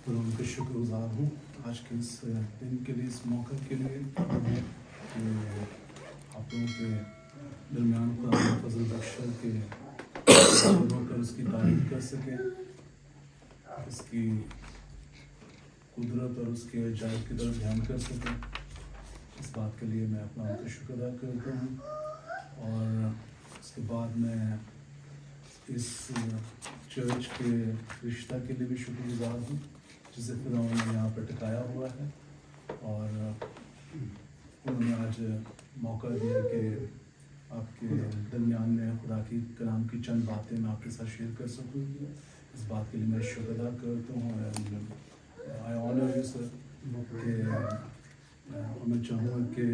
और उनके शुक्रगुजार हूँ आज के इस दिन के लिए, इस मौके के लिए कि आप लोगों के दरमियान खुदा ने फजल बख्शा के होकर उसकी तारीफ कर सकें, उसकी कुदरत और उसके अजायब की तरफ ध्यान कर सकें। इस बात के लिए मैं अपना उनका शुक्र अदा करता हूँ। और उसके बाद मैं इस चर्च के रिश्ता के लिए भी शुक्रगुजार हूँ जिसे फिर उन्होंने यहाँ पर टिकाया हुआ है, और उन्होंने आज मौका दिया कि आपके दरमियान में खुदा की कलाम की चंद बातें मैं आपके साथ शेयर कर सकूँ। इस बात के लिए मैं शुक्र अदा करता हूँ। आई ऑनर यू सर कि मैं चाहूँगा कि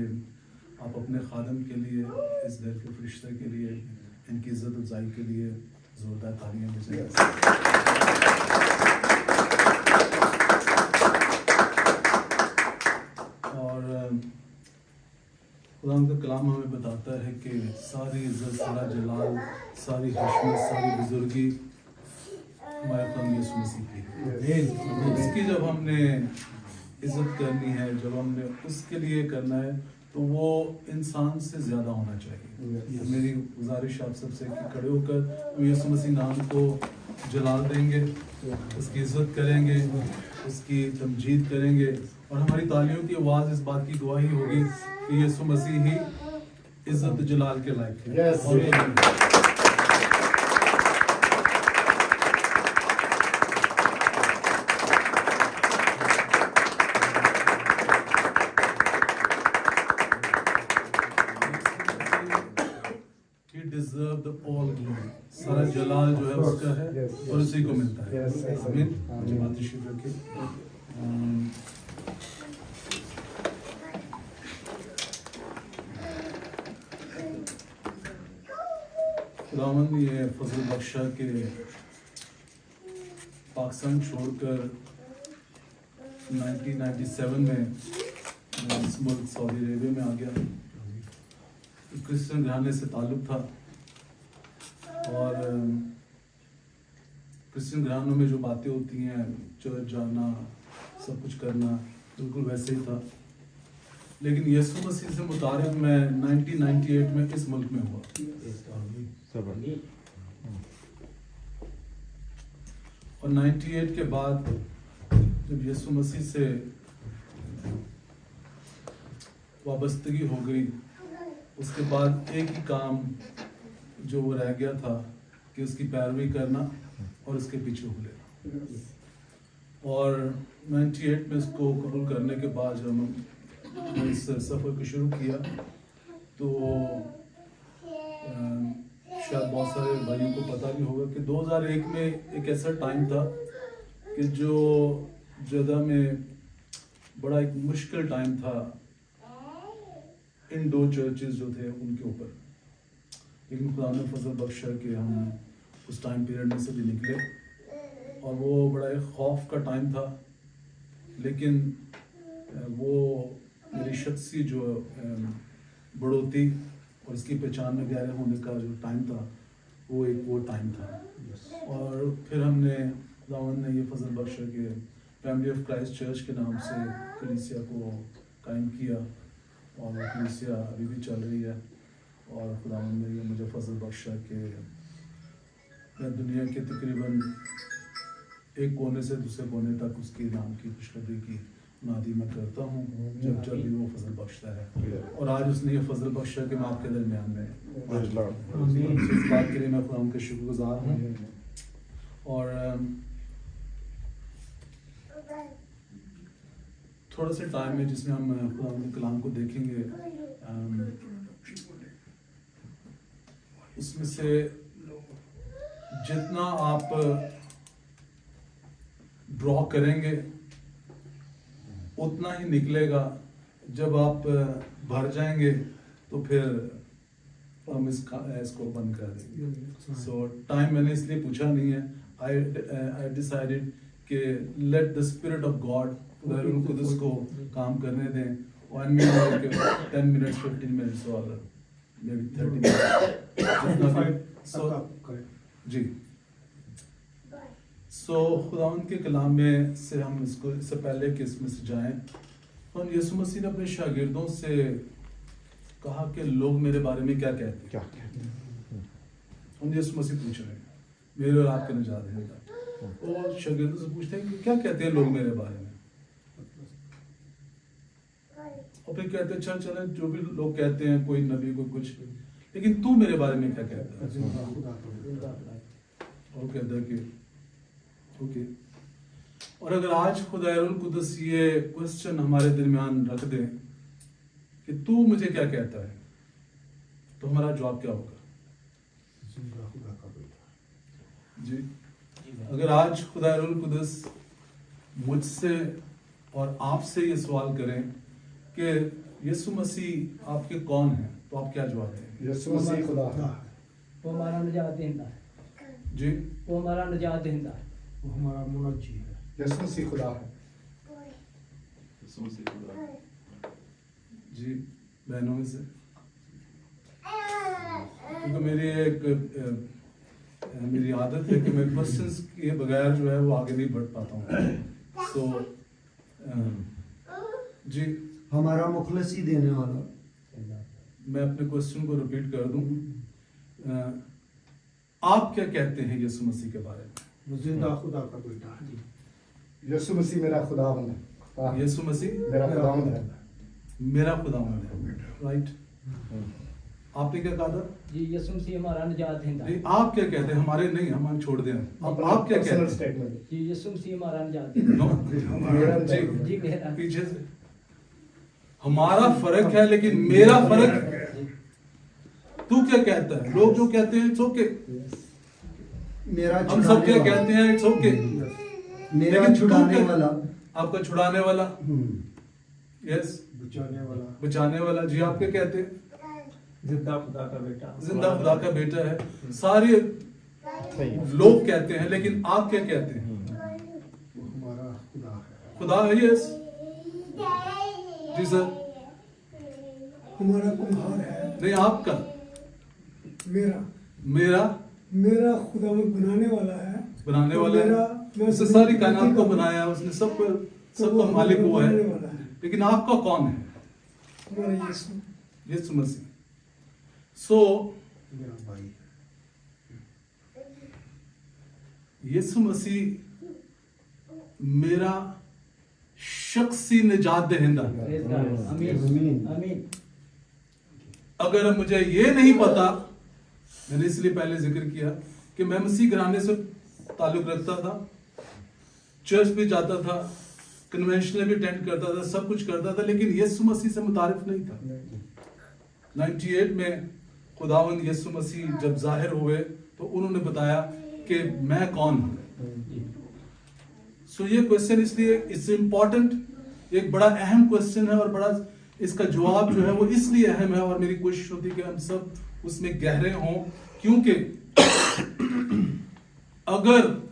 आप अपने खादम के लिए, इस घर के फरिश्ते के लिए, इनकी इज़्ज़त अफजाई के लिए ज़ोरदार तालियां बजाएं। और खुदा का कलाम हमें बताता है कि सारी इज़्ज़त, सारा जलाल, सारी हशमत, सारी बुजुर्गी हमारे खुदा यीशु मसीह की है। इसकी जब हमने इज़्ज़त करनी है, जब हमने उसके लिए करना है, तो वो इंसान से ज़्यादा होना चाहिए। मेरी गुजारिश आप सबसे कि खड़े होकर हम यीशु मसीह नाम को जलाल देंगे, उसकी इज़्ज़त करेंगे, उसकी तमजीद करेंगे, और हमारी तालियों की आवाज़ इस बात की गवाही होगी कि यीशु मसीह ही इज़्ज़त जलाल के लायक है। Deserve the all glory, सारा जलाल जो है उसका है और उसी को मिलता है। आमीन। जमात तशरीफ रखिए। खुदावंद ये फजल बख्शा के पाकिस्तान छोड़कर 1997 में इस मुल्क सऊदी अरेबिया में आ गया। क्रिश्चियन घराने से ताल्लुक़ था, और क्रिश्चियन घरानों में जो बातें होती हैं, चर्च जाना, सब कुछ करना, बिल्कुल वैसे ही था। लेकिन यीशु मसीह से मुतारिफ मैं 1998 में इस मुल्क में हुआ। और 98 के बाद जब यीशु मसीह से वाबस्तगी हो गई, उसके बाद एक ही काम जो वो रह गया था कि उसकी पैरवी करना और उसके पीछे हो लेना। और 98 में इसको कबूल करने के बाद जब हमने इस सफ़र को शुरू किया, तो शायद बहुत सारे भाइयों को पता भी होगा कि 2001 में एक ऐसा टाइम था कि जो जदा में बड़ा एक मुश्किल टाइम था इन दो चर्चेस जो थे उनके ऊपर। लेकिन खुदा ने फजल बख्शा कि हम उस टाइम पीरियड में से भी निकले, और वो बड़ा एक खौफ का टाइम था। लेकिन वो मेरी शख्सी जो बढ़ोती और इसकी पहचान में गहरे होने का जो टाइम था, वो टाइम था। और फिर हमने खुदावंद ने ये फजल बख्शा कि फैमिली ऑफ क्राइस्ट चर्च के नाम से कलीसिया को कायम किया, और कलीसिया अभी भी चल रही है। और खुदावंद ने ये मुझे फजल बख्शा कि मैं दुनिया के तकरीबन एक कोने से दूसरे कोने तक उसकी नाम की खुशखबरी की नादी मैं करता हूँ जब भी वो फजल बख्शता है। और आज उसने ये फजल बख्शा कि मैं आपके दरमियान में इस बात के लिए मैं खुदा के शुक्रगुजार हूँ। और थोड़ा सा टाइम है जिसमें हम खुदा के कलाम को देखेंगे, उसमें से जितना आप ड्रॉ करेंगे उतना ही निकलेगा। जब आप भर जाएंगे तो फिर हम इसको बंद कर देंगे। सो टाइम मैंने इसलिए पूछा नहीं है। आई डिसाइडेड कि let the spirit of God कुदस को काम करने दें। 1 मिनट 10 मिनट्स 15 मिनट्स और मे बी 30 मिनट्स जी। खुदावंद के कलाम में से हम इससे पहले कि इसमें से जाएं, तो यीशु मसीह ने अपने शागिर्दों से कहा कि लोग मेरे बारे में क्या कहते हैं। हम यीशु मसीह पूछ रहे हैं, मेरे और आपके निजात है, और शागिर्दों से पूछते हैं कि क्या कहते हैं लोग मेरे बारे में, और फिर कहते हैं चल चले जो भी लोग कहते हैं, कोई नबी को कुछ, लेकिन तू मेरे बारे में क्या कहता है। और कहता है कि ओके। और अगर आज खुदारुल कुदस ये क्वेश्चन हमारे दरमियान रख दे कि तू मुझे क्या कहता है, तो हमारा जवाब क्या होगा। जी, अगर आज खुदारुल कुदस मुझसे और आपसे ये सवाल करें कि यीशु मसीह आपके कौन है, तो आप क्या जवाब देंगे। यीशु मसीह खुदा है, वो हमारा निजात देता है जी, वो हमारा निजात देता है, वो हमारा मुनज्जी है। यीशु मसीह खुदा है, जी। बहनों में से क्योंकि मेरी आदत है कि मैं क्वेश्चंस के बगैर जो है वो आगे नहीं बढ़ पाता हूँ। सो जी, हमारा मुखलसी देने वाला। मैं अपने क्वेश्चन को रिपीट कर दूं। आप क्या कहते हैं यीशु मसीह के बारे में। वो जिंदा खुदा का बेटा है। यीशु मसीह मेरा खुदावंद है। यीशु मसीह मेरा खुदावंद है, मेरा खुदावंद है, राइट। आपने क्या कहा था जी, यीशु मसीह हमारा निजात देता है। जी, आप क्या कहते हैं। हमारे नहीं, हम छोड़ दें। आप क्या कहते हैं। स्टेटमेंट। जी, यीशु मसीह हमारा निजात देता नो, जी, जी, जी मेरा पीछे से हमारा फर्क है, लेकिन मेरा फर्क। तू क्या कहता है। लोग जो कहते हैं इट्स ओके, मेरा हम सब क्या छुड़ाने कहते हैं इट्स ओके, मेरा लेकिन तू छुड़ाने क्या- वाला। आपका छुड़ाने वाला, यस, बचाने वाला, बचाने वाला। जी, आप क्या कहते हैं। जिंदा खुदा का बेटा। जिंदा खुदा का बेटा है। सारे लोग कहते हैं, लेकिन आप क्या कहते हैं। वो हमारा खुदा है। खुदा है, यस, जी सर। हमारा कुम्हार है। नहीं, आपका। मेरा मेरा खुदावंद बनाने वाला है। बनाने और वाला मेरा है। उसने सारी कायनात को बनाया है, उसने सबका मालिक हुआ है। बनाने वाला है। लेकिन आपका कौन है। हमारा यीशु। यीशु मसीह। सो मेरा भाई है। यीशु मसीह मेरा शख्सी निजात दहिंदा है। Praise God. आमीन आमीन। आमीन। अगर मुझे ये नहीं पता, मैंने इसलिए पहले जिक्र किया कि मैं मसीह घराने से ताल्लुक रखता था, चर्च भी जाता था, कन्वेंशन भी अटेंड करता था, सब कुछ करता था, लेकिन यीशु मसीह से मुतारिफ नहीं था। 98 में खुदावंद यीशु मसीह जब जाहिर हुए तो उन्होंने बताया कि मैं कौन हूं। सो ये क्वेश्चन इसलिए इट्स इम्पोर्टेंट, एक बड़ा अहम क्वेश्चन है, और बड़ा इसका जवाब जो है वो इसलिए अहम है, और मेरी कोशिश होती है कि हम सब उसमें गहरे हों, क्योंकि अगर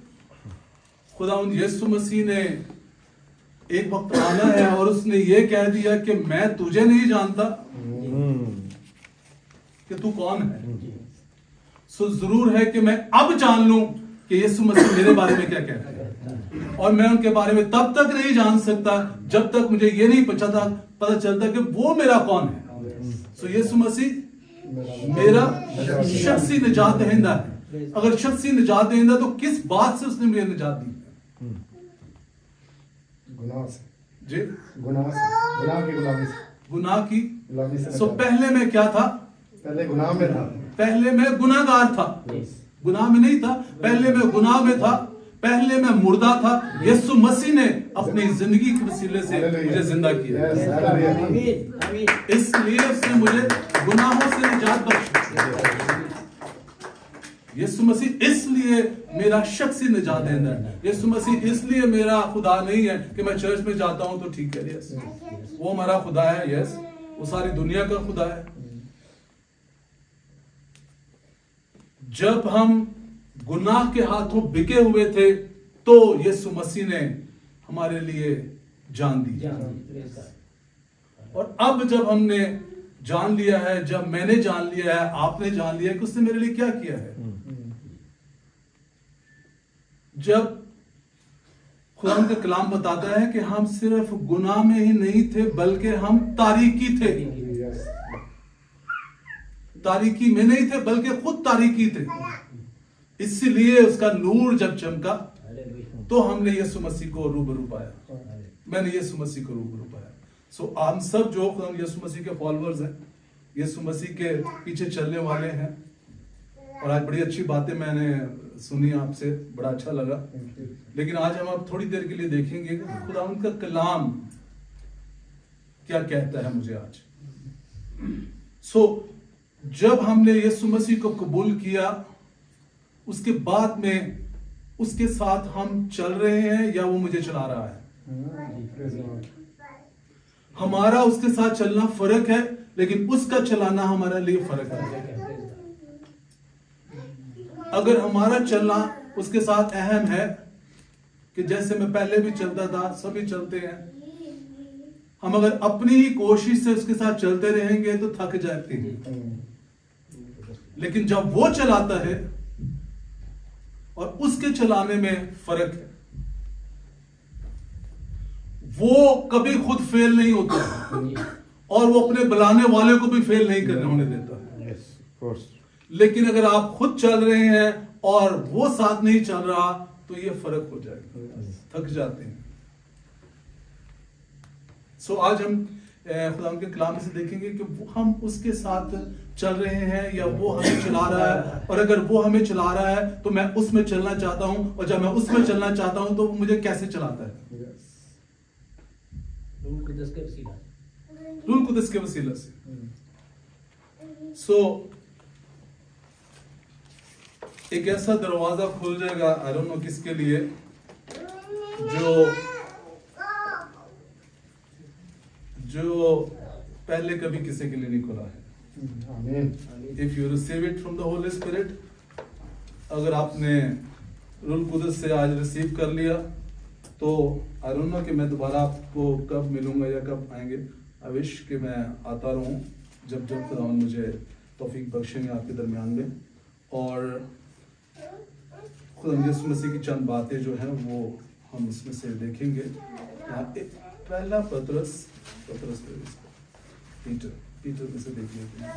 खुदावंद यीशु मसीह ने एक वक्त आना है और उसने ये कह दिया कि मैं तुझे नहीं जानता कि तू कौन है, सो जरूर है कि मैं अब जान लूं कि यीशु मसीह मेरे बारे में क्या कहता है, और मैं उनके बारे में तब तक नहीं जान सकता जब तक मुझे ये नहीं पता चलता कि वो मेरा कौन है। सो यीशु मसीह मेरा शख्सी निजात दहिंदा है। अगर शख्सी निजात दहिंदा तो किस बात से उसने मुझे निजात दी। गुनाह से, जी, गुनाह से, गुनाह की गुलामी से, गुनाह की। गुलामी से सो पहले मैं क्या था। पहले गुनाह में था। पहले मैं गुनाहगार था, गुनाह में नहीं था। पहले मैं गुनाह में था, पहले मैं मुर्दा था। यीशु मसीह ने अपनी जिंदगी के वसीले से मुझे जिंदा किया, Yes, hallelujah. आमीन आमीन। इसलिए उसने मुझे गुनाहों से निजात बख्शी। यीशु मसीह इसलिए मेरा शख्सी निजात देना है। यीशु मसीह इसलिए मेरा खुदा नहीं है कि मैं चर्च में जाता हूं तो ठीक है, यस, वो हमारा खुदा है, यस, वो सारी दुनिया का खुदा है। जब हम गुनाह के हाथों बिके हुए थे तो यीशु मसीह ने हमारे लिए जान दी। Praise God. और अब जब हमने जान लिया है, जब मैंने जान लिया है, आपने जान लिया है कि उसने मेरे लिए क्या किया है। जब खुदा का कलाम बताता है कि हम सिर्फ गुनाह में ही नहीं थे बल्कि हम तारीकी थे। Yes. तारीकी में नहीं थे बल्कि खुद तारीकी थे। इसलिए उसका नूर जब चमका हालेलुया। तो हमने यीशु मसीह को रूबरू पाया। मैंने यीशु मसीह को रूबरू पाया। सो हम सब जो खुदा यीशु मसीह के फॉलोअर्स हैं, यीशु मसीह के पीछे चलने वाले हैं, और आज बड़ी अच्छी बातें मैंने सुनी आपसे, बड़ा अच्छा लगा। Thank you. लेकिन आज हम अब थोड़ी देर के लिए देखेंगे कि खुदा उनका कलाम क्या कहता है मुझे आज। सो जब हमने यीशु मसीह को कबूल किया, उसके बाद में उसके साथ हम चल रहे हैं या वो मुझे चला रहा है। Praise God. हमारा उसके साथ चलना फर्क है, लेकिन उसका चलाना हमारे लिए फर्क है। अगर हमारा चलना उसके साथ अहम है कि जैसे मैं पहले भी चलता था, सभी चलते हैं, हम अगर अपनी ही कोशिश से उसके साथ चलते रहेंगे तो थक जाते हैं। लेकिन जब वो चलाता है और उसके चलाने में फर्क है, वो कभी खुद फेल नहीं होता और वो अपने बुलाने वाले को भी फेल नहीं करने होने देता। Yes, of course. लेकिन अगर आप खुद चल रहे हैं और वो साथ नहीं चल रहा तो ये फर्क हो जाएगा, थक जाते हैं। सो आज हम खुदा के कलाम से देखेंगे कि हम उसके साथ चल रहे हैं या वो हमें चला रहा है, और अगर वो हमें चला रहा है तो मैं उसमें चलना चाहता हूं, और जब मैं उसमें चलना चाहता हूं तो वो मुझे कैसे चलाता है। Yes. रूह कुदस के वसीला। रूह कुदस के वसीला से। सो एक ऐसा दरवाजा खुल जाएगा, आई डोंट नो किसके लिए, जो पहले कभी किसी के लिए नहीं खुला है। Amen. If you receive it from the Holi spirit, अगर आपने रूह कुदस से आज रिसीव कर लिया तो आई डोंट नो कि मैं दोबारा आपको कब मिलूंगा या कब आएंगे। आई विश कि मैं आता रहूं जब जब खुदा मुझे तौफीक बख्शेंगे आपके दरमियान में। और खुदा यीशु मसीह की चंद बातें जो हैं वो हम इसमें से देखेंगे। पहला पतरस पीटर में से देख लेते हैं।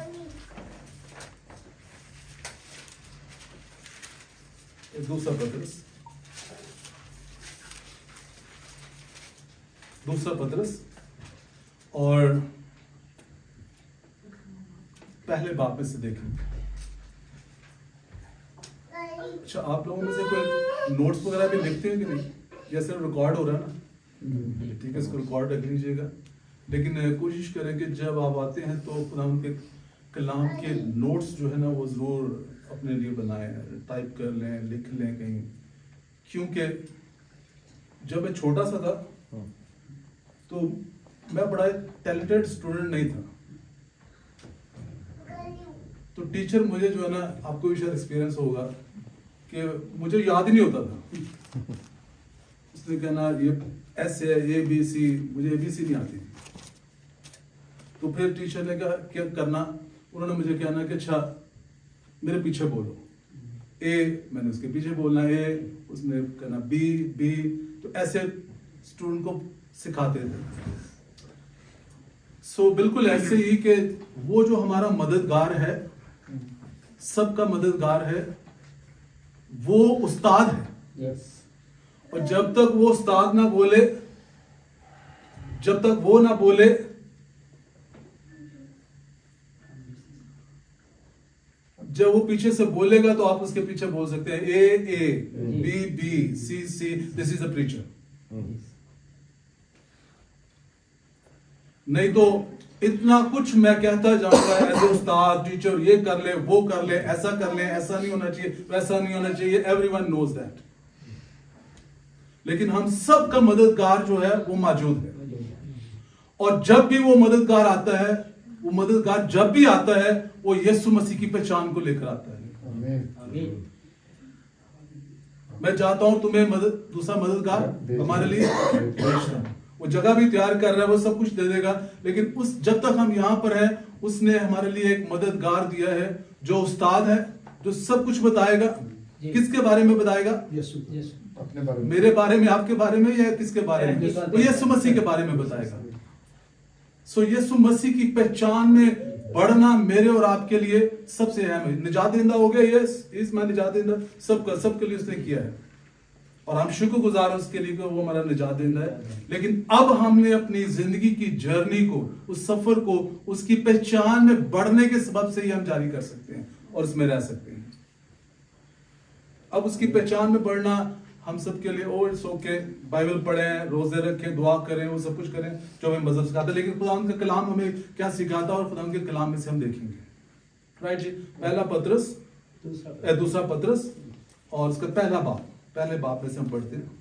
दूसरा पतरस और पहले बाप में से देखेंगे। अच्छा, आप लोगों में से कोई नोट्स वगैरह भी लिखते हैं कि नहीं? जैसे रिकॉर्ड हो रहा है ना, ठीक है, इसको रिकॉर्ड रख लीजिएगा। लेकिन कोशिश करें कि जब आप आते हैं तो खुदा उनके कलाम के नोट्स जो है ना वो ज़रूर अपने लिए बनाएं, टाइप कर लें, लिख लें कहीं। क्योंकि जब मैं छोटा सा था तो मैं बड़ा टैलेंटेड स्टूडेंट नहीं था, तो टीचर मुझे जो है ना, आपको भी शायद एक्सपीरियंस होगा कि मुझे याद ही नहीं होता था। उसने कहना ये ऐसे है, ABC, मुझे ABC नहीं आती। तो फिर टीचर ने कहा क्या करना, उन्होंने मुझे कहना कि अच्छा मेरे पीछे बोलो, A मैंने उसके पीछे बोलना, A उसने कहना B, तो ऐसे स्टूडेंट को सिखाते थे। सो बिल्कुल ऐसे ही कि वो जो हमारा मददगार है, सबका मददगार है, वो उस्ताद है। Yes. और जब तक वो उस्ताद ना बोले, जब तक वो ना बोले, जब वो पीछे से बोलेगा तो आप उसके पीछे बोल सकते हैं A, B, C, this is a preacher. नहीं तो इतना कुछ मैं कहता जाऊंगा एज उस्ताद, टीचर, ये कर ले, वो कर ले, ऐसा कर ले, ऐसा नहीं होना चाहिए, वैसा नहीं होना चाहिए, एवरीवन नोज दैट। लेकिन हम सब का मददगार जो है वो मौजूद है। और जब भी वो मददगार आता है, वो मददगार जब भी आता है वो यीशु मसीह की पहचान को लेकर आता है। Amen. मैं चाहता हूं तुम्हें दूसरा मददगार हमारे लिए वो जगह भी तैयार कर रहा है, वो सब कुछ दे देगा। लेकिन जब तक हम यहाँ पर हैं, उसने हमारे लिए एक मददगार दिया है जो उस्ताद है, जो सब कुछ बताएगा। किसके बारे में बताएगा? यीशु। यीशु। अपने बारे में मेरे बारे में, आपके बारे में, या किसके बारे में? तो यीशु मसीह के बारे में बताएगा। सो यीशु मसीह की पहचान में बढ़ना मेरे और आपके लिए सबसे अहम है। निजात देंदा हो गया, यस इस मैं निजात देंदा सबके लिए उसने किया है, और हम शुक्रगुजार हैं उसके लिए कि वो हमारा निजात देंदा है। लेकिन अब हमने अपनी जिंदगी की जर्नी को, उस सफर को, उसकी पहचान में बढ़ने के सबब से ही हम जारी कर सकते हैं और उसमें रह सकते हैं। अब उसकी पहचान में बढ़ना हम सब के लिए ओ इट्स ओके, बाइबल पढ़ें, रोजे रखें, दुआ करें, वो सब कुछ करें जो हमें मजहब सिखाता है। लेकिन खुदा का कलाम हमें क्या सिखाता है, और खुदा के कलाम में से हम देखेंगे। राइट जी, पहला पत्रस, दूसरा पत्रस और उसका पहले बाप में से हम पढ़ते हैं।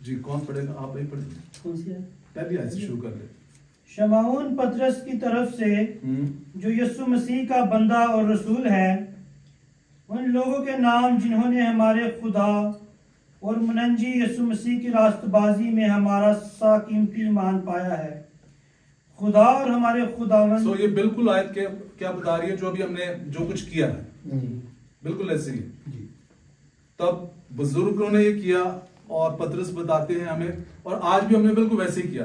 जी कौन पढ़ेगा? आप ही पढ़ेंगे। कौन सी है? पहली आयत से शुरू कर ले। शमऊन पतरस की तरफ से, जो यीशु मसीह का बंदा और रसूल है, उन लोगों के नाम जिन्होंने हमारे खुदा और मुनंजी यीशु मसीह की रास्तबाजी में हमारा सा कीमती ईमान पाया है। खुदा और हमारे खुदावंद। सो ये बिल्कुल आयत के क्या बता रही है, जो अभी हमने जो कुछ किया है बिल्कुल ऐसे ही है। तब बुजुर्गों ने ये किया और पतरस बताते हैं हमें, और आज भी हमने बिल्कुल वैसे ही किया।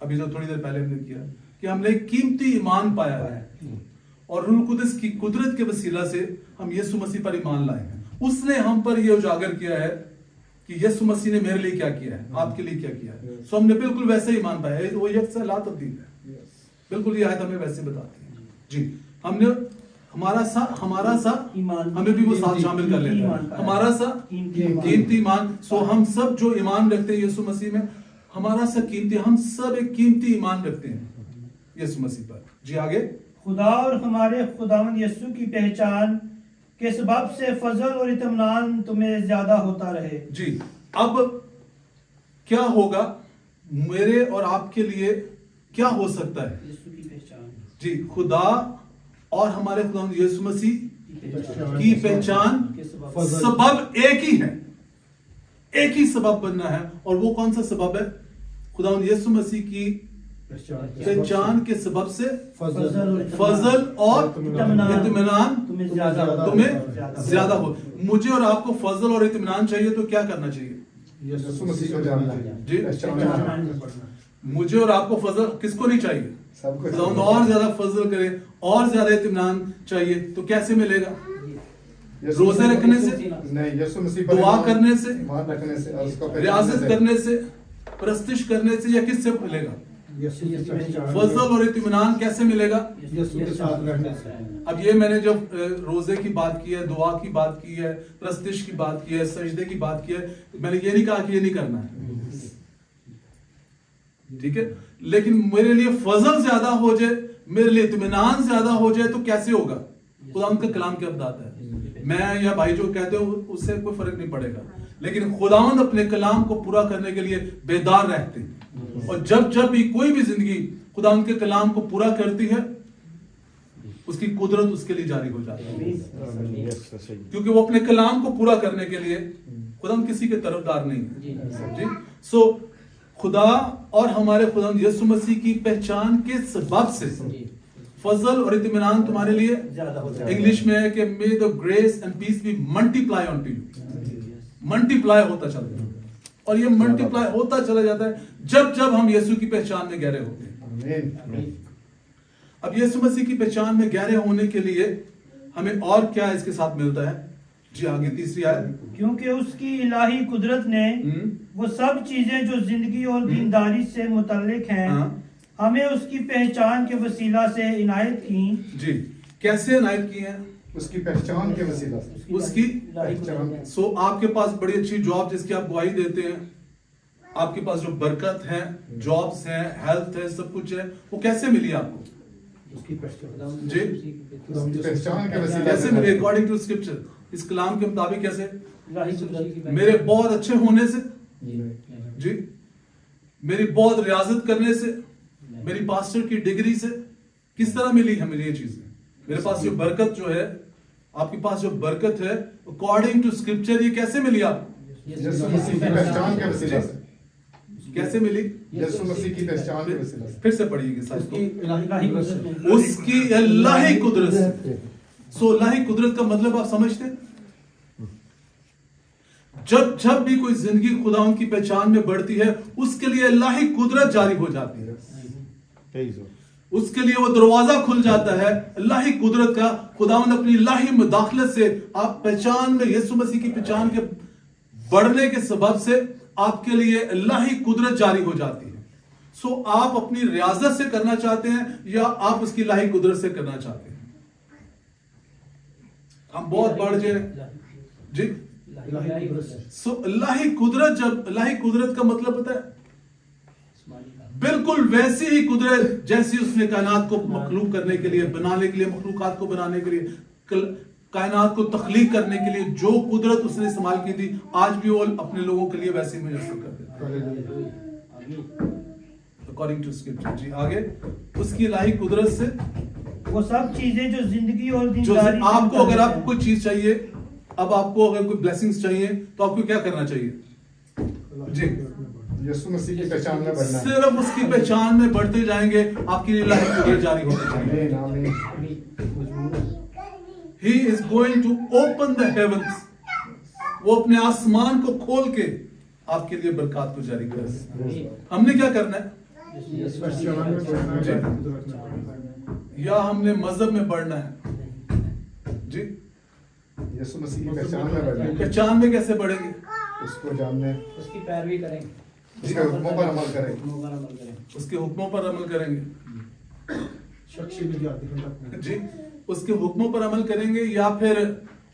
अभी जो थोड़ी देर पहले हमने किया कि हमने एक कीमती ईमान पाया है, और रूह कुदस की कुदरत के वसीला से हम यीशु मसीह पर ईमान लाए हैं। उसने हम पर यह उजागर किया है कि यीशु मसीह ने मेरे लिए क्या किया है, आपके लिए क्या किया है। सो हमने बिल्कुल वैसे ही ईमान पाया है। वो यकसा ला तब्दील है, बिल्कुल ये आयत हमें वैसे बताती है। जी हमने हमारा सा ईमान, हमें भी वो साथ शामिल कर लेते हैं। हमारा सा कीमती ईमान। सो हम सब जो ईमान रखते हैं यीशु मसीह में, हमारा सा कीमती, हम सब एक कीमती ईमान रखते हैं यीशु मसीह पर। जी आगे। खुदा और हमारे खुदावंद यीशु की पहचान के सबब से फजल और इत्मीनान तुम्हें ज्यादा होता रहे। जी अब क्या होगा मेरे और आपके लिए, क्या हो सकता है? यीशु की पहचान जी खुदा और हमारे खुदा यीशु मसीह की पहचान के सबब सबब एक ही है, एक ही सबब बनना है। और वो कौन सा सबब है? खुदा यीशु मसीह की पहचान के सबब से फजल और इत्मीनान तुम्हें ज्यादा हो। मुझे और आपको फजल और इत्मीनान चाहिए तो क्या करना चाहिए? यीशु मसीह को जानना जी मुझे और आपको फजल किसको नहीं चाहिए? सबको खुदा और ज्यादा फजल करे, और ज्यादा इत्मीनान चाहिए तो कैसे मिलेगा? रोजे रखने से नहीं, यीशु मसीह पर दुआ करने से, ईमान रखने से, और उसको रियासत करने से, प्रस्तिश करने से, या किससे मिलेगा? फजल और इत्मीनान कैसे मिलेगा? अब ये मैंने जब रोजे की बात की है, दुआ की बात की है, प्रस्तिश की बात की है, सजदे की बात की है, मैंने ये नहीं कहा कि ये नहीं करना है, ठीक है। लेकिन मेरे लिए फजल ज्यादा हो जाए, मेरे लिए इत्मीनान ज्यादा हो जाए तो कैसे होगा? खुदा उनका कलाम क्या बताता है? मैं या भाई जो कहते हो उससे कोई फर्क नहीं पड़ेगा, लेकिन खुदावंद अपने कलाम को पूरा करने के लिए बेदार रहते हैं। और जब भी कोई भी जिंदगी खुदा उनके कलाम को पूरा करती है, उसकी कुदरत उसके लिए जारी हो जाती है, क्योंकि वो अपने कलाम को पूरा करने के लिए खुदा किसी के तरफदार नहीं है। जी सो खुदा और हमारे खुदा यीशु मसीह की पहचान के सबब से फजल और इत्मीनान तुम्हारे लिए ज्यादा हो जाए। इंग्लिश में है कि may the grace and peace be multiply on to you. Multiply होता चला जाता है, और ये मल्टीप्लाई होता चला जाता है जब हम यीशु की पहचान में गहरे होते हैं। आमीन। अब यीशु मसीह की पहचान में गहरे होने के लिए हमें और क्या इसके साथ मिलता है? जी आगे तीसरी आयत। क्योंकि उसकी इलाही कुदरत ने वो सब चीजें जो जिंदगी और दीनदारी से मुतल्लिक हैं, हमें उसकी पहचान के वसीला से इनायत की। जी कैसे इनायत की है? उसकी पहचान के वसीला से। उसकी पहचान। सो आपके पास बड़ी अच्छी जॉब जिसकी आप गवाही देते हैं, आपके पास जो बरकत है, जॉब्स हैं, हेल्थ है, सब कुछ है, वो कैसे मिली आपको? उसकी पहचान। जी उसकी पहचान के वसीला कैसे से। मिले? अकॉर्डिंग टू स्क्रिप्चर, इस कलाम के मुताबिक कैसे? इलाही कुदरत की मेरे बहुत अच्छे होने से, जी मेरी बहुत रियाजत करने से, मेरी पास्टर की डिग्री से, किस तरह मिली है मुझे ये चीजें? मेरे पास जो बरकत जो है, आपके पास जो बरकत है, अकॉर्डिंग टू स्क्रिप्चर ये कैसे मिली आपको? यीशु मसीह की पहचान के वसीला से। कैसे मिली? यीशु मसीह की पहचान के वसीला से। फिर से पढ़िएगा साहब। इलाही कुदरत ने। उसकी इलाही कुदरत से। सो इलाही कुदरत का मतलब आप समझते हैं? जब जब भी कोई जिंदगी खुदा उनकी पहचान में बढ़ती है, उसके लिए इलाही कुदरत जारी हो जाती है, उसके लिए वो दरवाजा खुल जाता है इलाही कुदरत का। खुदावंद अपनी इलाही मुदाखलत से आप पहचान में यीशु मसीह की पहचान के बढ़ने के सबब से आपके लिए इलाही कुदरत जारी हो जाती है। सो आप अपनी रियाजत से करना चाहते हैं या आप उसकी इलाही कुदरत से करना चाहते हैं? हम बहुत बढ़ जाए जी। सो इलाही कुदरत, जब इलाही कुदरत का मतलब पता है, बिल्कुल वैसी ही कुदरत जैसी उसने कायनात को मखलूक करने के लिए, बनाने के लिए, मखलूकात को बनाने के लिए, कायनात को तख्लीक करने के लिए जो कुदरत उसने इस्तेमाल की थी, आज भी वो अपने लोगों के लिए वैसे ही मुयस्सर कर देता है अकॉर्डिंग टू स्क्रिप्चर। जी आगे, उसकी इलाही कुदरत से वो सब चीजें जो जिंदगी और जो दीनदारी से आपको, अगर मुताबिक आपको हैं। कोई चीज चाहिए, अब आपको अगर कोई ब्लेसिंग्स चाहिए तो आपको क्या करना चाहिए? जी, यीशु मसीह की पहचान में बढ़ना है। सिर्फ उसकी पहचान में बढ़ते जाएंगे, आपके लिए इलाही कुदरत जारी होती जाएगी। आमीन, आमीन। He is going to open the heavens. वो अपने आसमान को खोल के आपके लिए बरकत को जारी करेगा। हमने क्या करना है? पहचान में बढ़ना है, कुदरत में बढ़ना है। या हमने मजहब में बढ़ना है? जी, यीशु मसीह की पहचान में बढ़ना है। पहचान में कैसे बढ़ेंगे? उसको जानने, उसकी पैरवी करें, उसके हुक्मों पर अमल करें। मुकम्मल अमल करें। उसके हुक्मों पर अमल करेंगे। जी, उसके हुक्मों पर अमल करेंगे या फिर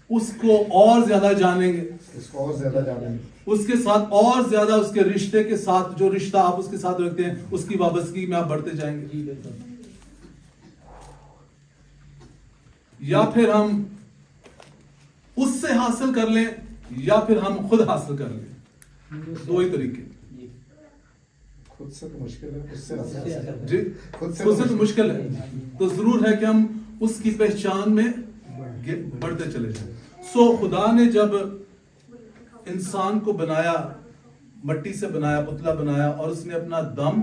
उसको और ज्यादा जानेंगे, उसको और ज्यादा जानेंगे, उसके साथ और ज्यादा, उसके रिश्ते के साथ, जो रिश्ता आप उसके साथ रखते हैं, उसकी वाबस्तगी में आप बढ़ते जाएंगे। जी बिल्कुल। या फिर हम उससे हासिल कर लें या फिर हम खुद हासिल कर लें। दो ही तरीके। जी। खुद से तो मुश्किल है, उससे उससे आसान है। आसान। जी, खुद से खुद से तो मुश्किल है, तो जरूर है कि हम उसकी पहचान में बढ़ते चले जाएं। सो खुदा ने जब इंसान को बनाया, मट्टी से बनाया, पुतला बनाया, और उसने अपना दम,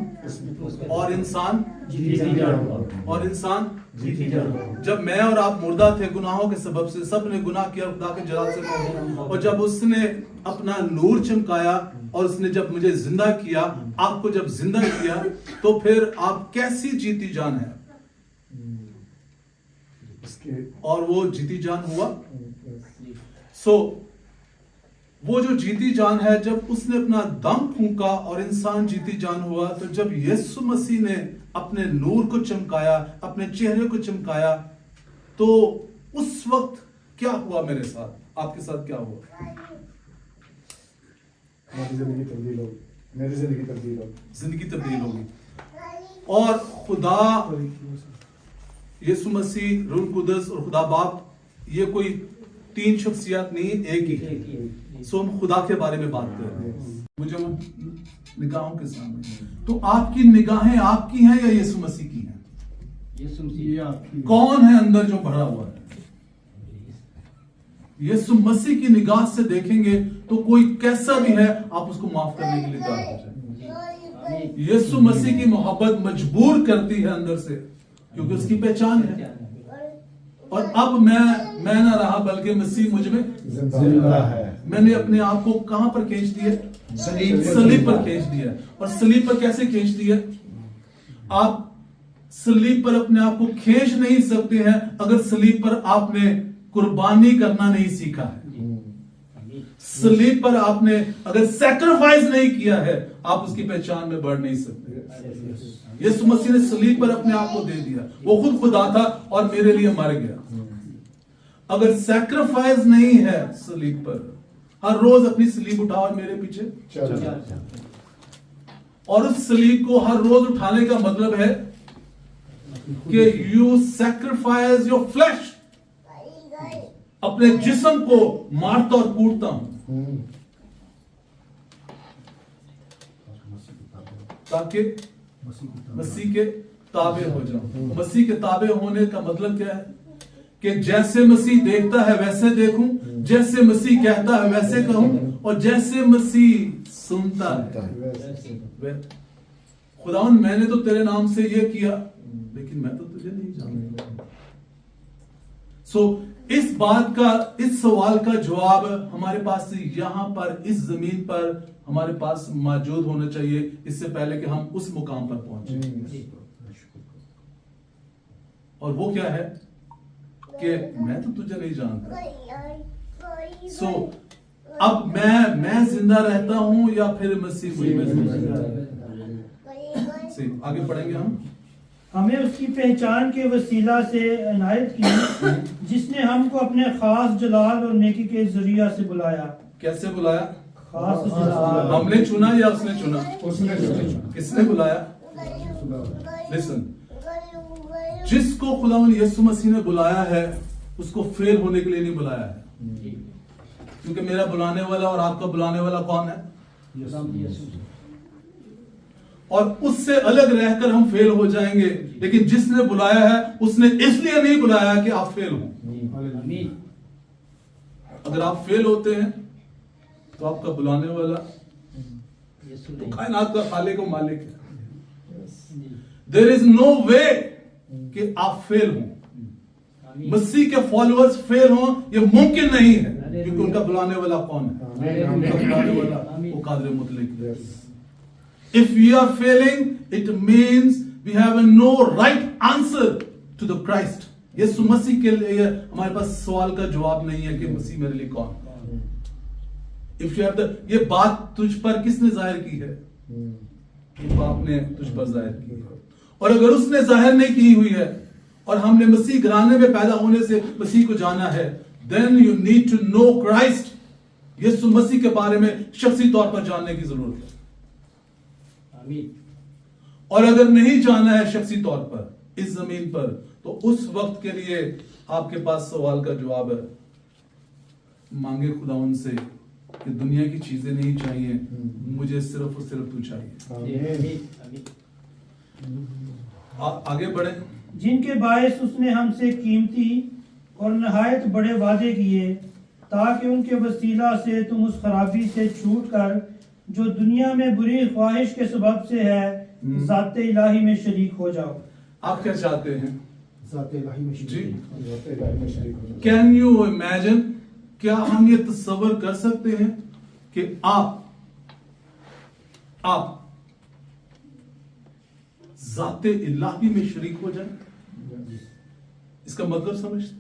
और इंसान जीती जान। और इंसान जीती जान। जब मैं और आप मुर्दा थे गुनाहों के सबब से, सब ने गुनाह किया और खुदा के जलाल से खौफ, और जब उसने अपना नूर चमकाया और उसने जब मुझे जिंदा किया, आपको जब जिंदा किया, तो फिर आप कैसी जीती जान है? उसके और वो जीती जान हुआ। सो वो जो जीती जान है, जब उसने अपना दम फूंका और इंसान जीती जान हुआ, तो जब यीशु मसीह ने अपने नूर को चमकाया, अपने चेहरे को चमकाया, तो उस वक्त क्या हुआ मेरे साथ, आपके साथ क्या हुआ? मेरी जिंदगी तब्दील होगी, मेरी जिंदगी तब्दील होगी। जिंदगी तब्दील होगी। और खुदा यीशु मसीह, रूह कुदस और खुदा बाप, ये कोई तीन शख्सियत नहीं, एक ही है। एक ही। सो हम खुदा के बारे में बात कर रहे हैं। मुझे वो निगाहों के सामने, तो आपकी निगाहें आपकी हैं या यीशु मसीह की हैं? यीशु मसीह। कौन है अंदर जो भरा हुआ है? यीशु मसीह की निगाह से देखेंगे तो कोई कैसा भी है, आप उसको माफ करने के लिए तैयार हो जाए। आमीन। यीशु मसीह की मोहब्बत मजबूर करती है अंदर से, क्योंकि उसकी पहचान है। और अब मैं ना रहा, बल्कि मसीह मुझ में जिंदा है। मैंने अपने आप को कहां पर खींच दिया? सलीब पर खींच दिया। और सलीब पर कैसे खींच दिया? आप सलीब पर अपने आप को खींच नहीं सकते हैं अगर सलीब पर आपने कुर्बानी करना नहीं सीखा है। सलीब पर आपने अगर सैक्रिफाइस नहीं किया है, आप उसकी पहचान में बढ़ नहीं सकते। यीशु मसीह ने सलीब पर अपने आप को दे दिया। वो खुद खुदा था और मेरे लिए मर गया। अगर सैक्रिफाइस नहीं है सलीब पर, हर रोज अपनी सलीब उठाओ और मेरे पीछे चल। और उस सलीब को हर रोज उठाने का मतलब है कि यू सैक्रिफाइस योर फ्लैश, अपने जिस्म को मारता और कूटता हूं ताकि मसीह के ताबे हो जाऊं। मसीह के ताबे होने का मतलब क्या है? कि जैसे मसीह देखता है वैसे देखूं, जैसे मसीह कहता है वैसे कहूं, और जैसे मसीह सुनता है। खुदावन, मैंने तो तेरे नाम से ये किया, लेकिन मैं तो तुझे नहीं जानता। सो इस बात का, इस सवाल का जवाब हमारे पास यहां पर इस जमीन पर हमारे पास मौजूद होना चाहिए, इससे पहले कि हम उस मुकाम पर पहुंचे। और वो क्या है कि मैं तो तुझे नहीं जानता। सो अब मैं जिंदा रहता हूं या फिर मसीह मुझ में जिंदा है। आगे पढ़ेंगे हम। हमें उसकी पहचान के वसीला से इनायत की, जिसने हमको अपने खास जलाल और नेकी के जरिया से बुलाया। कैसे बुलाया? खास जलाल। हमने चुना या उसने चुना? उसने चुना। किसने बुलाया? लिसन, जिसको खुदावंद यीशु मसीह ने बुलाया है उसको फेल होने के लिए नहीं बुलाया है, क्योंकि मेरा बुलाने वाला और आपका बुलाने वाला कौन है? और उससे अलग रहकर हम फेल हो जाएंगे, लेकिन जिसने बुलाया है उसने इसलिए नहीं बुलाया कि आप फेल हो। अगर आप फेल होते हैं तो आपका बुलाने वाला तो कायनात का खालिक और मालिक है। देयर इज नो वे कि आप फेल हो, मसीह के फॉलोअर्स फेल हो, ये मुमकिन नहीं है, क्योंकि उनका बुलाने वाला कौन है? उनका बुलाने वाला वो कादिर मुतलक है। If we are failing, it means we have no right answer to the Christ. यीशु मसीह के लिए हमारे पास सवाल का जवाब नहीं है कि मसीह मेरे लिए कौन है। If you have the, ये बात तुझ पर किसने जाहिर की है? ये बाप ने तुझ पर जाहिर की है। और अगर उसने जाहिर नहीं की हुई है और हमने मसीह घराने में पैदा होने से मसीह को जाना है, then you need to know Christ. यीशु मसीह के बारे में शख्सी तौर पर जानने की जरूरत है। और अगर नहीं जाना है शख्सी तौर पर इस जमीन पर, तो उस वक्त के लिए आपके पास सवाल का जवाब है, मांगे खुदावंद से कि दुनिया की चीजें नहीं चाहिए, मुझे सिर्फ और सिर्फ तू चाहिए। आगे बढ़े। जिनके बायस उसने हमसे कीमती और नहायत बड़े वादे किए, ताकि उनके वसीला से तुम उस खराबी से छूट कर जो दुनिया में बुरी ख्वाहिश के सबब से है, ज़ाते इलाही में शरीक हो जाओ। आप क्या चाहते हैं? ज़ाते इलाही में जी। ज़ाते इलाही में शरीक हो जाओ। कैन यू इमेजिन, क्या हम ये तस्वर कर सकते हैं कि आप ज़ाते इलाही में शरीक हो जाए? इसका मतलब समझते?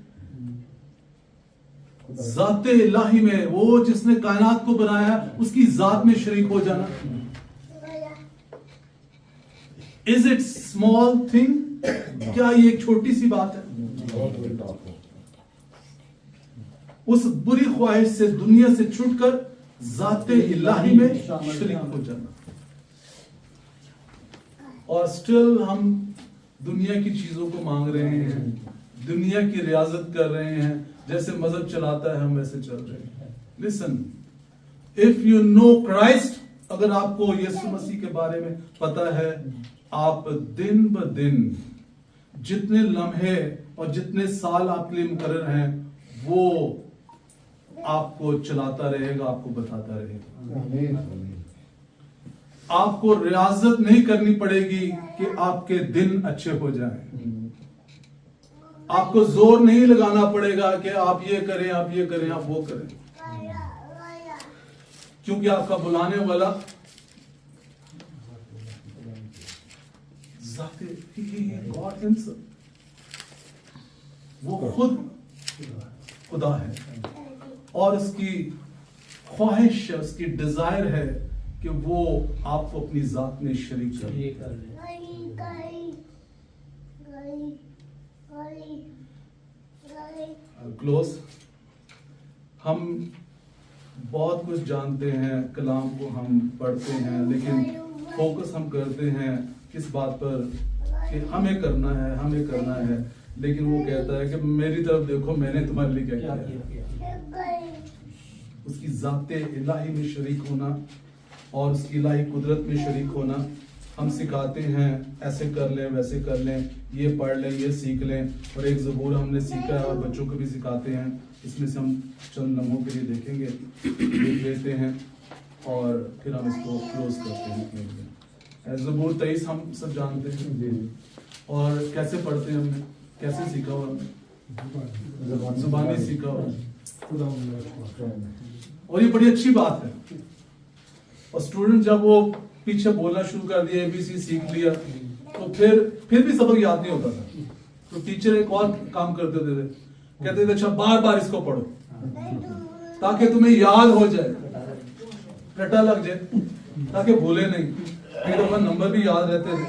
ज़ाते इलाही में, वो जिसने कायनात को बनाया उसकी जात में शरीक हो जाना। Is it small thing? क्या ये एक छोटी सी बात है? उस बुरी ख्वाहिश से, दुनिया से छूटकर ज़ाते इलाही में शरीक हो जाना। और स्टिल हम दुनिया की चीजों को मांग रहे हैं, दुनिया की रियाजत कर रहे हैं, जैसे मजहब चलाता है हम वैसे चल रहे हैं। Listen, if you know Christ, अगर आपको यीशु मसीह के बारे में पता है, आप दिन ब दिन जितने लम्हे और जितने साल आपके लिए मुकर्रर हैं, वो आपको चलाता रहेगा, आपको बताता रहेगा। आपको रियाजत नहीं करनी पड़ेगी कि आपके दिन अच्छे हो जाएं। आपको जोर नहीं लगाना पड़ेगा कि आप ये करें, आप ये करें, आप वो करें, क्योंकि आपका बुलाने वाला गॉड हिमसेल्फ, वो खुद खुदा है, और उसकी ख्वाहिश है, उसकी डिजायर है कि वो आपको अपनी जात में शरीक करे। क्लोज। हम बहुत कुछ जानते हैं, कलाम को हम पढ़ते हैं, लेकिन फोकस हम करते हैं किस बात पर कि हमें करना है, हमें करना है, लेकिन वो कहता है कि मेरी तरफ देखो, मैंने तुम्हारे लिए क्या किया। उसकी ज़ाते इलाही में शरीक होना और उसकी इलाही कुदरत में शरीक होना हम सिखाते हैं, ऐसे कर लें, वैसे कर लें, ये पढ़ लें, ये सीख लें। और एक ज़बूर हमने सीखा है और बच्चों को भी सिखाते हैं, इसमें से हम चंद लम्हों के लिए देखेंगे, देख लेते हैं और फिर हम इसको क्लोज करते हैं। ज़बूर 23 हम सब जानते हैं, और कैसे पढ़ते हैं, हमने कैसे सीखा हुआ हमने, जुबानी सीखा हुआ है। खुदा मेरा शुभान। और ये बड़ी अच्छी बात है। और स्टूडेंट जब वो पीछे बोलना शुरू कर दिया, एबीसी सीख लिया, तो फिर भी सबक याद नहीं होता था। तो टीचर एक और काम करते थे, कहते थे अच्छा बार बार इसको पढ़ो ताकि तुम्हें याद हो जाए, रटा लग जाए, ताकि भूले नहीं। कई दफा नंबर भी याद रहते थे,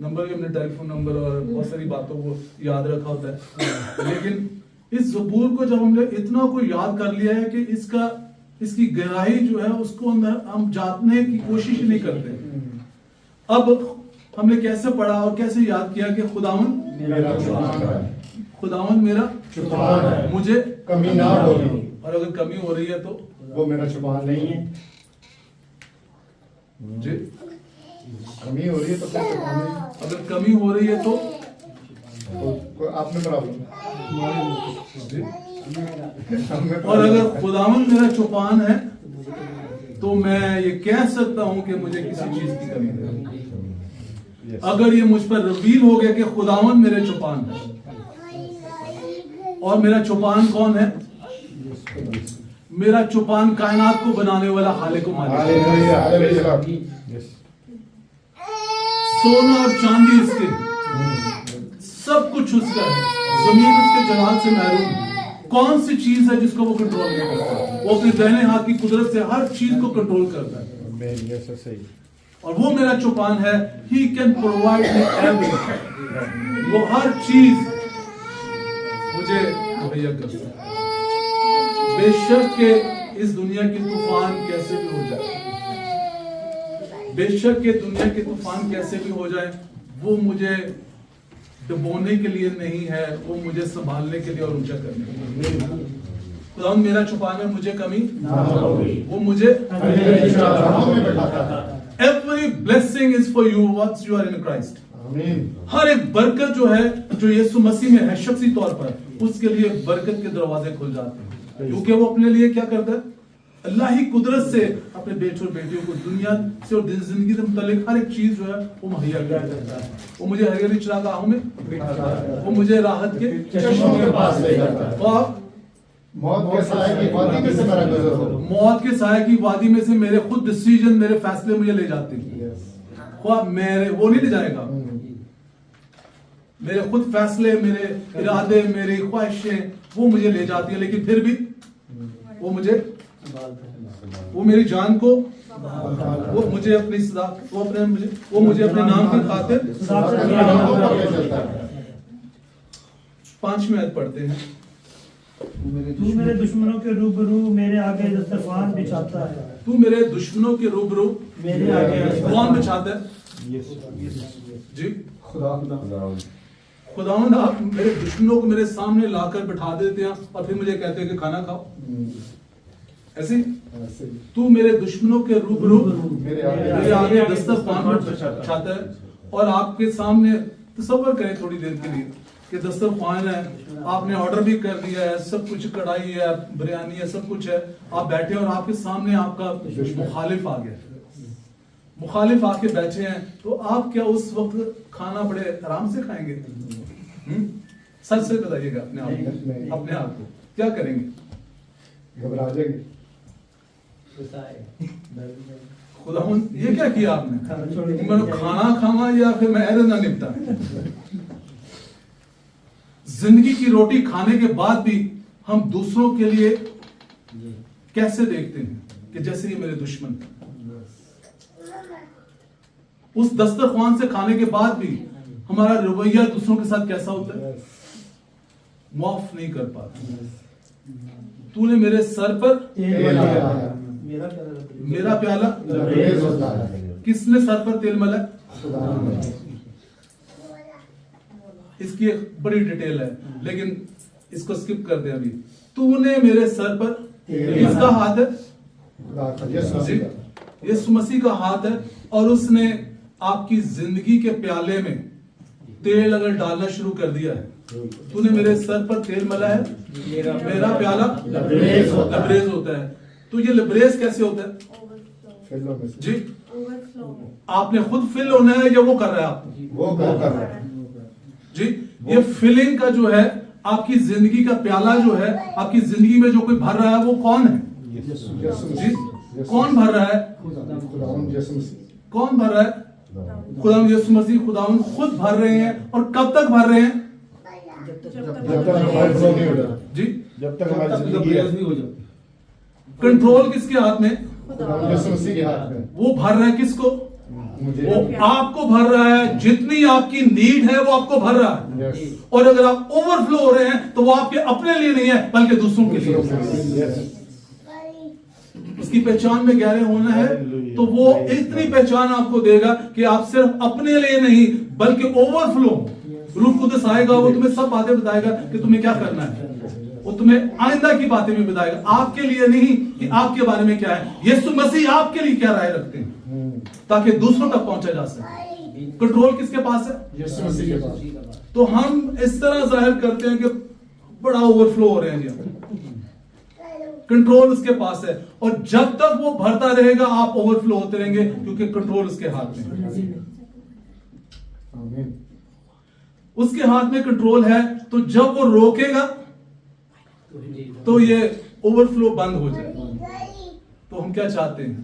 नंबर भी, अपने टेलीफोन नंबर और बहुत सारी बातों को याद रखा होता है। लेकिन इस ज़बूर को जब हमने इतना को याद कर लिया है कि इसकी गहराई जो है उसको अंदर हम जानने की कोशिश ही नहीं करते। अब हमने कैसे पढ़ा और कैसे याद किया कि खुदावंद मेरा शुभान है। खुदावंद मेरा शुभान है। मुझे कमी ना होगी। और अगर कमी हो रही है तो वो मेरा शुभान नहीं है। जी, कमी हो रही है तो फिर शुभान नहीं। अगर कमी हो रही है तो आपने प्रॉब्लम। और अगर खुदावंद मेरा चौपान है तो मैं ये कह सकता हूं कि मुझे किसी चीज की कमी नहीं। अगर ये मुझ पर रिवील हो गया कि खुदावंद मेरे चौपान है, और मेरा चौपान कौन है? मेरा चौपान कायनात को बनाने वाला खालिक व मालिक। Hallelujah, hallelujah. यस। सोना और चांदी इसके, सब कुछ उसका है, जमीन उसके जलाल से महरूम। कौन सी चीज है जिसको वो कंट्रोल नहीं करता? वो अपने दाहिने हाथ की कुदरत से हर चीज को कंट्रोल करता है। यस, सही। और वो मेरा चौपान है। He can provide me everything. वो हर चीज मुझे मुहैया करता है। बेशक के इस दुनिया की तूफान कैसे भी हो जाए, बेशक के दुनिया के तूफान कैसे भी हो जाए, वो मुझे डुबोने के लिए नहीं है, वो मुझे संभालने के लिए और ऊंचा करने के लिए। खुदा मेरा छुपान है, मुझे कमी वो मुझे every blessing is for you what's you are in Christ. हर एक बरकत जो है जो यीशु मसीह में है शख्सी तौर पर, उसके लिए बरकत के दरवाजे खुल जाते हैं, क्योंकि वो अपने लिए क्या करता है? अल्लाह ही कुदरत से अपने बेटे और बेटियों को दुनिया से और जिंदगी से मुतालिक हर एक चीज जो है वो मुहैया करता है। वो मुझे हरियाली चरागाहों में, वो मुझे राहत के चश्मों के पास ले जाता है। और मौत के साए की वादी में से मेरा गुजर हो। मौत के साए की वादी में से मेरे खुद डिसीजन, मेरे फैसले मुझे ले जाते हैं। ख्वाब मेरे वो नहीं ले जाएगा, मेरे खुद फैसले, मेरे इरादे, मेरी ख्वाहिशें वो मुझे ले जाती है। लेकिन फिर भी वो मुझे, वो मेरी जान को, वो मुझे अपनी वो मुझे अपने नाम की खातिर 5वीं आयत पढ़ते हैं। तू मेरे दुश्मनों के रूबरू मेरे आगे दस्तरखान बिछाता है। तू मेरे दुश्मनों के रूबरू मेरे आगे कौन बिछाता है? जी खुदावंद, आप मेरे दुश्मनों को मेरे सामने लाकर बिठा देते हैं और फिर मुझे कहते हैं कि खाना खाओ। ऐसे तू मेरे दुश्मनों के रूबरू मेरे आगे दस्तरखान बिछाता है। और आपके सामने तसव्वुर करें थोड़ी देर के लिए कि दस्तरखान है, आपने ऑर्डर भी कर दिया है, सब कुछ, कढ़ाई है, बिरयानी है, सब कुछ है, आप बैठे और आपके सामने आपका मुखालिफ आ गया, मुखालिफ आके बैठे हैं, तो आप क्या उस वक्त खाना बड़े आराम से खाएंगे? सच से बताइएगा अपने आप को क्या करेंगे? घबरा जाएंगे। खुदावंद ये क्या किया आपने? मैं खाना खावा या फिर मैं ऐसे ना निपटा? जिंदगी की रोटी खाने के बाद भी हम दूसरों के लिए कैसे देखते हैं कि जैसे ये मेरे दुश्मन। उस दस्तरखान से खाने के बाद भी हमारा रवैया दूसरों के साथ कैसा होता है? माफ नहीं कर पाता। तूने मेरे सर पर मेरा प्याला, किसने सर पर तेल मला? इसकी एक बड़ी डिटेल है लेकिन इसको स्किप कर दे अभी। तूने मेरे सर पर, किसका हाथ है? यीशु मसीह का हाथ है। और उसने आपकी जिंदगी के प्याले में तेल अगर डालना शुरू कर दिया है, तूने मेरे सर पर तेल मला है, मेरा प्याला लबरेज होता है। तो ये लबरेज कैसे होता है? जी, आपने खुद फिल होना है या वो कर रहा है? आप वो कर रहा है। जी, ये फिलिंग का जो है आपकी जिंदगी का प्याला जो है, आपकी जिंदगी में जो कोई भर रहा है वो कौन है? यीशु जी, मसीह। कौन भर रहा है? खुदावंद यीशु मसीह। कौन भर रहा है? खुदावंद यीशु मसीह, खुदावंद खुद भर रहे हैं। और कब तक भर रहे हैं? जब तक हमारी फ्लो नहीं हो जाती, जी, जब तक हमारी जिंदगी है, नहीं हो जाती। कंट्रोल किसके हाथ में? खुदावंद यीशु मसीह के हाथ में। वो भर रहा है किसको? मुझे वो आपको भर रहा है। जितनी आपकी नीड है वो आपको भर रहा है। यस, और अगर आप ओवरफ्लो हो रहे हैं तो वो आपके अपने लिए नहीं है बल्कि दूसरों के लिए। यस, उसकी पहचान में गहरे होना है तो वो इतनी पहचान आपको देगा कि आप सिर्फ अपने लिए नहीं बल्कि ओवरफ्लो। रूह कुदस आएगा, वो तुम्हें सब बातें बताएगा कि तुम्हें क्या करना है। वो तुम्हें आइंदा की बातें भी बताएगा, आपके लिए नहीं कि आपके बारे में क्या है। यीशु मसीह आपके लिए क्या राय रखते हैं ताकि दूसरों तक पहुंचा जा सके। कंट्रोल किसके पास है? यीशु मसीह के पास। तो हम इस तरह जाहिर करते हैं कि बड़ा ओवरफ्लो हो रहे हैं जी। कंट्रोल उसके पास है और जब तक वो भरता रहेगा आप ओवरफ्लो होते रहेंगे क्योंकि कंट्रोल उसके हाथ में है। आमीन। उसके हाथ में कंट्रोल है तो जब वो रोकेगा तो ये ओवरफ्लो बंद हो जाए। तो हम क्या चाहते हैं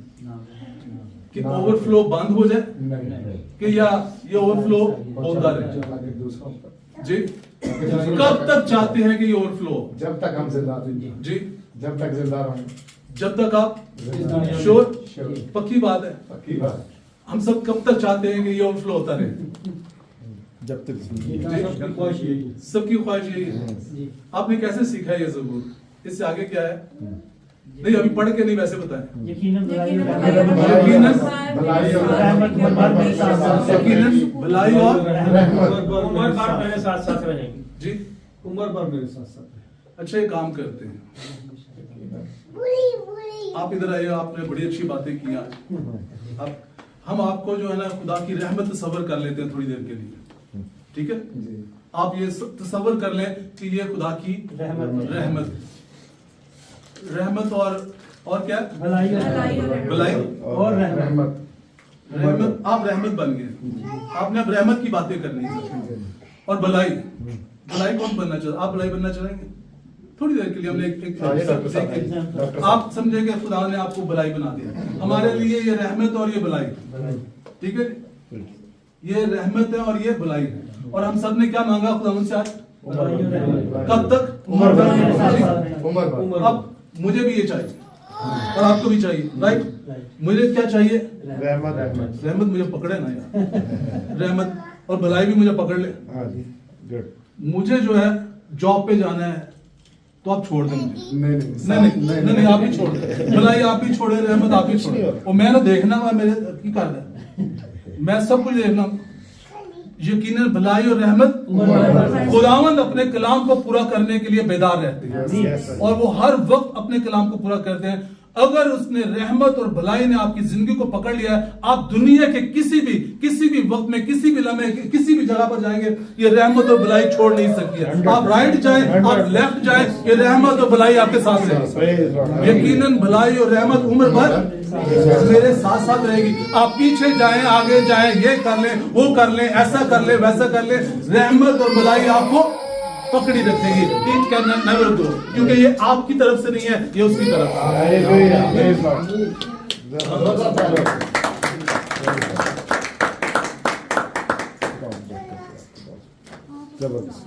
कि ओवरफ्लो बंद हो जाए नहीं, कि या ये ओवरफ्लो होता रहे। आगे दूसरों पर। जी, कब तक चाहते हैं कि ये ओवरफ्लो हो? जब तक हम जिंदा रहेंगे, जी, जब तक जिंदा रहेंगे। जब तक आप जिंदा रहेंगे। श्योर, श्योर, पक्की बात है। पक्की बात। हम सब कब तक चाहते हैं कि ये ओवरफ्लो होता रहे? जब तक सबकी ख्वाहिश यही है। सबकी ख्वाहिश यही है। आपने कैसे सीखा है ये ज़बूर? इससे आगे क्या है? नहीं, अभी पढ़ के नहीं, वैसे बताएं। यकीनन भलाई और यकीनन भलाई और रहमत उम्र भर मेरे साथ यकीनन भलाई और उम्र भर मेरे साथ साथ रहेगी। जी। उम्र भर मेरे साथ साथ रहेगी। अच्छा, एक काम करते हैं, आप इधर आइए। आपने बड़ी अच्छी बातें की आज। आप हम आपको जो है ना खुदा की रहमत तस्वर कर लेते हैं थोड़ी देर के लिए, ठीक है? जी। आप ये तस्वर कर लें कि ये खुदा की रहमत रहमत और क्या? भलाई भलाई और रहमत। रहमत। आप रहमत बन गए। आपने अब रहमत की बातें करनी है। और भलाई कौन बनना चाहता? आप भलाई बनना चाहेंगे? थोड़ी देर के लिए हमने आइए डॉक्टर साहब, डॉक्टर साहब। आप समझेंगे खुदा ने आपको भलाई बना दिया। हमारे लिए ये रहमत और ये भलाई, ठीक है? ये रहमत है और ये भलाई है। और हम सब ने क्या मांगा खुदा से आज? कब तक? उम्र भर मेरे साथ साथ रहेगी। उम्र भर। अब मुझे भी ये चाहिए और आपको भी चाहिए, राइट? मुझे क्या चाहिए? रहमत, रहमत। रहमत मुझे पकड़े ना यार। रहमत और भलाई भी मुझे पकड़ ले। हाँ जी, गुड। मुझे जो है जॉब पे जाना है तो आप छोड़ दें मुझे। नहीं, आप ही छोड़ दें। भलाई आप ही छोड़े, रहमत आप ही छोड़े। और मैं ना देखना वा मेरे की कर दे, मैं सब कुछ देखना। यकीनन भलाई और रहमत खुदावंद अपने कलाम को पूरा करने के लिए बेदार रहते हैं और वो हर वक्त अपने कलाम को पूरा करते हैं। अगर उसने रहमत और भलाई ने आपकी जिंदगी को पकड़ लिया है, आप दुनिया के किसी भी वक्त में, किसी भी लम्हे, किसी भी जगह पर जाएंगे, ये रहमत और भलाई छोड़ नहीं सकती है। आप राइट जाएं, आप लेफ्ट जाएं, ये रहमत और भलाई आपके साथ है। यकीनन भलाई और रहमत उम्र भर मेरे साथ साथ रहेगी। आप पीछे जाएं, आगे जाएं, ये कर लें, वो कर लें, ऐसा कर लें, वैसा कर लें, रहमत और भलाई आपको पकड़ी रखेगी। टीच करना नेवर गो, क्योंकि ये आपकी तरफ से नहीं है, ये उसकी तरफ से है। जबरदस्त।